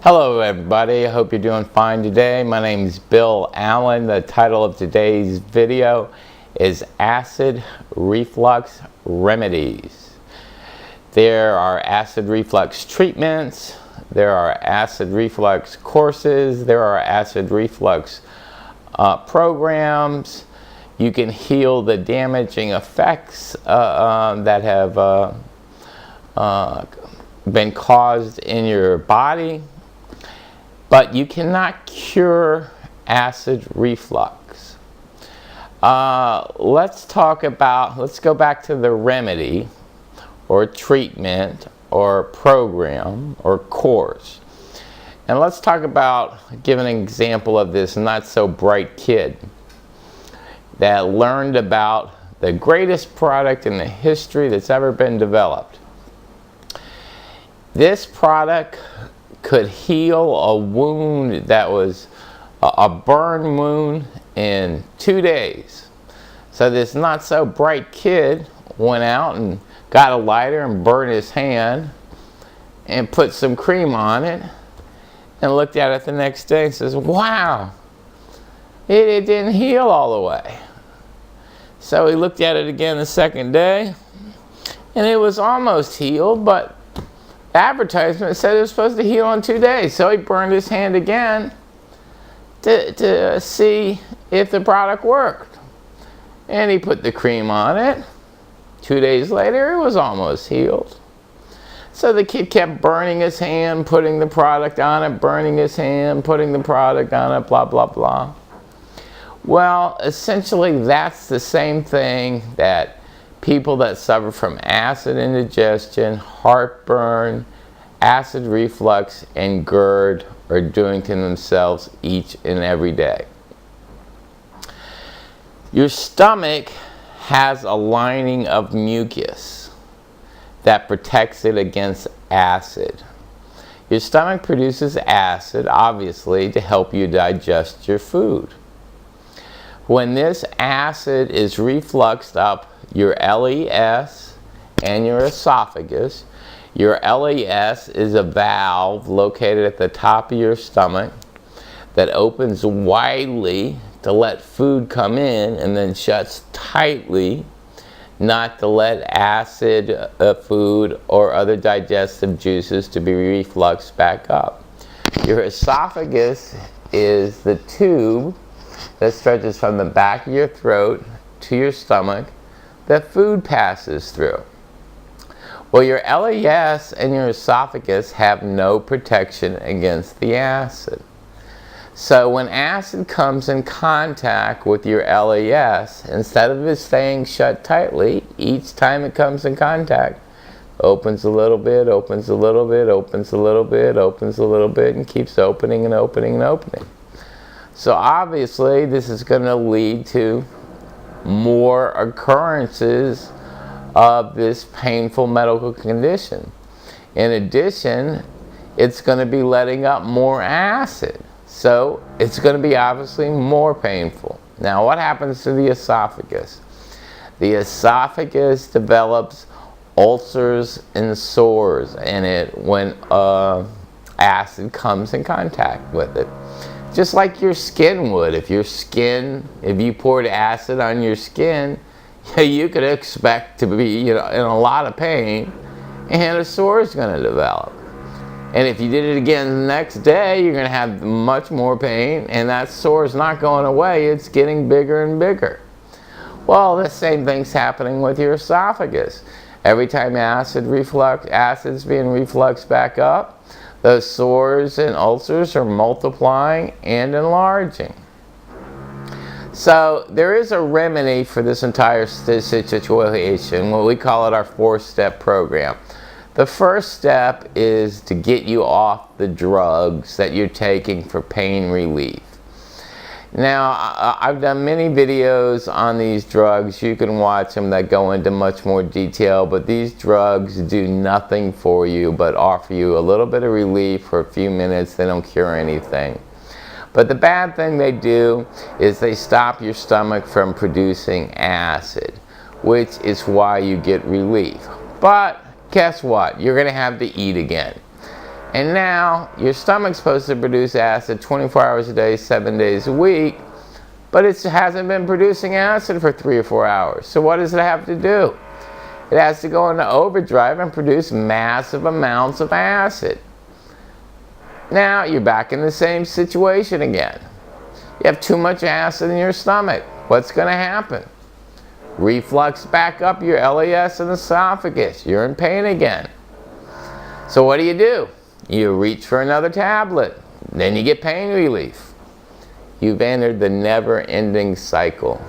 Hello everybody, I hope you're doing fine today. My name is Bill Allen. The title of today's video is Acid Reflux Remedies. There are acid reflux treatments, there are acid reflux courses, there are acid reflux programs. You can heal the damaging effects that have been caused in your body. But you cannot cure acid reflux. Let's go back to the remedy or treatment or program or course. And let's talk about, give an example of this not so bright kid that learned about the greatest product in the history that's ever been developed. This product could heal a wound that was a burn wound in 2 days. So this not so bright kid went out and got a lighter and burned his hand and put some cream on it and looked at it the next day and says, wow, it didn't heal all the way. So he looked at it again the second day and it was almost healed, but advertisement said it was supposed to heal in 2 days. So he burned his hand again to see if the product worked. And he put the cream on it. 2 days later, it was almost healed. So the kid kept burning his hand, putting the product on it, burning his hand, putting the product on it, blah, blah, blah. Well, essentially, that's the same thing that people that suffer from acid indigestion, heartburn, acid reflux, and GERD are doing to themselves each and every day. Your stomach has a lining of mucus that protects it against acid. Your stomach produces acid, obviously, to help you digest your food. When this acid is refluxed up your LES and your esophagus. Your LES is a valve located at the top of your stomach that opens widely to let food come in and then shuts tightly not to let acid food or other digestive juices to be refluxed back up. Your esophagus is the tube that stretches from the back of your throat to your stomach that food passes through. Well, your LES and your esophagus have no protection against the acid. So when acid comes in contact with your LES, instead of it staying shut tightly, each time it comes in contact, opens a little bit, opens a little bit, opens a little bit, opens a little bit, and keeps opening and opening and opening. So obviously this is going to lead to more occurrences of this painful medical condition. In addition, it's going to be letting up more acid. So it's going to be obviously more painful. Now what happens to the esophagus? The esophagus develops ulcers and sores in it when acid comes in contact with it. Just like your skin would. If you poured acid on your skin, you could expect to be in a lot of pain and a sore is going to develop. And if you did it again the next day, you're going to have much more pain and that sore is not going away, it's getting bigger and bigger. Well, the same thing's happening with your esophagus. Every time acid's being refluxed back up, those sores and ulcers are multiplying and enlarging. So there is a remedy for this entire situation. What we call it our 4-step program. The first step is to get you off the drugs that you're taking for pain relief. Now, I've done many videos on these drugs. You can watch them that go into much more detail, but these drugs do nothing for you but offer you a little bit of relief for a few minutes. They don't cure anything. But the bad thing they do is they stop your stomach from producing acid, which is why you get relief. But guess what? You're going to have to eat again. And now your stomach's supposed to produce acid 24 hours a day, 7 days a week, but it hasn't been producing acid for 3 or 4 hours. So what does it have to do? It has to go into overdrive and produce massive amounts of acid. Now you're back in the same situation again. You have too much acid in your stomach. What's going to happen? Reflux back up your LES and esophagus. You're in pain again. So what do? You reach for another tablet. Then you get pain relief. You've entered the never-ending cycle.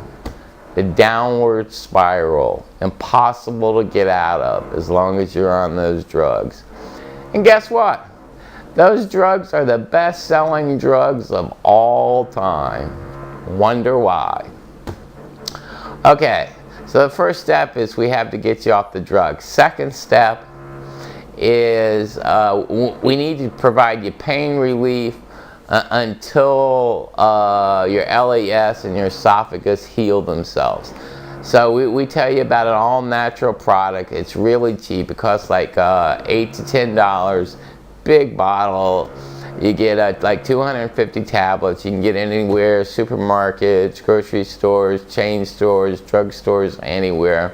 The downward spiral. Impossible to get out of as long as you're on those drugs. And guess what? Those drugs are the best-selling drugs of all time. Wonder why. Okay, so the first step is we have to get you off the drugs. Second step is we need to provide you pain relief until your LES and your esophagus heal themselves. So we tell you about an all-natural product. It's really cheap. It costs like $8 to $10. Big bottle. You get like 250 tablets. You can get anywhere, supermarkets, grocery stores, chain stores, drug stores, anywhere.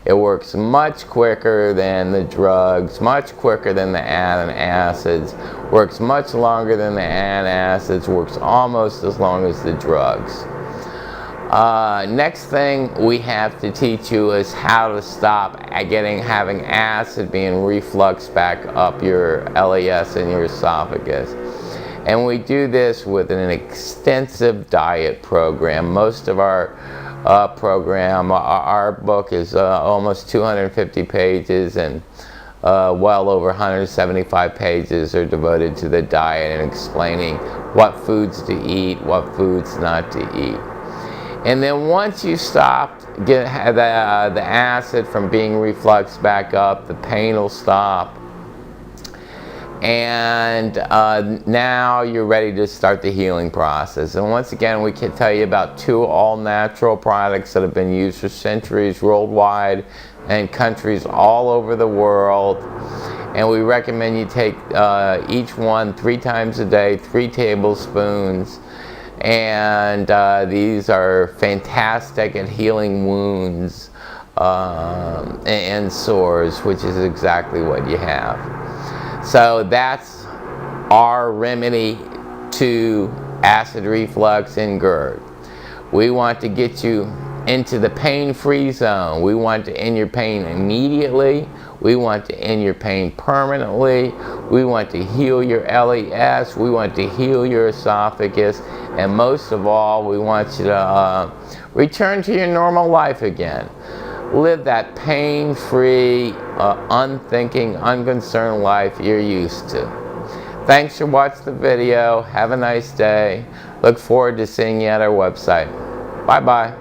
It works much quicker than the drugs, much quicker than the antacids, works much longer than the antacids, works almost as long as the drugs. Next thing we have to teach you is how to stop having acid being refluxed back up your LES and your esophagus. And we do this with an extensive diet program. Most of our program, our book is almost 250 pages, and well over 175 pages are devoted to the diet and explaining what foods to eat, what foods not to eat. And then once you stop the acid from being refluxed back up, the pain will stop. And now you're ready to start the healing process. And once again, we can tell you about 2 all-natural products that have been used for centuries worldwide and countries all over the world. And we recommend you take each one 3 times a day, 3 tablespoons. And these are fantastic at healing wounds and sores, which is exactly what you have. So that's our remedy to acid reflux and GERD. We want to get you into the pain-free zone. We want to end your pain immediately. We want to end your pain permanently. We want to heal your LES. We want to heal your esophagus. And most of all, we want you to return to your normal life again. Live that pain-free, unthinking, unconcerned life you're used to. Thanks for watching the video. Have a nice day. Look forward to seeing you at our website. Bye-bye.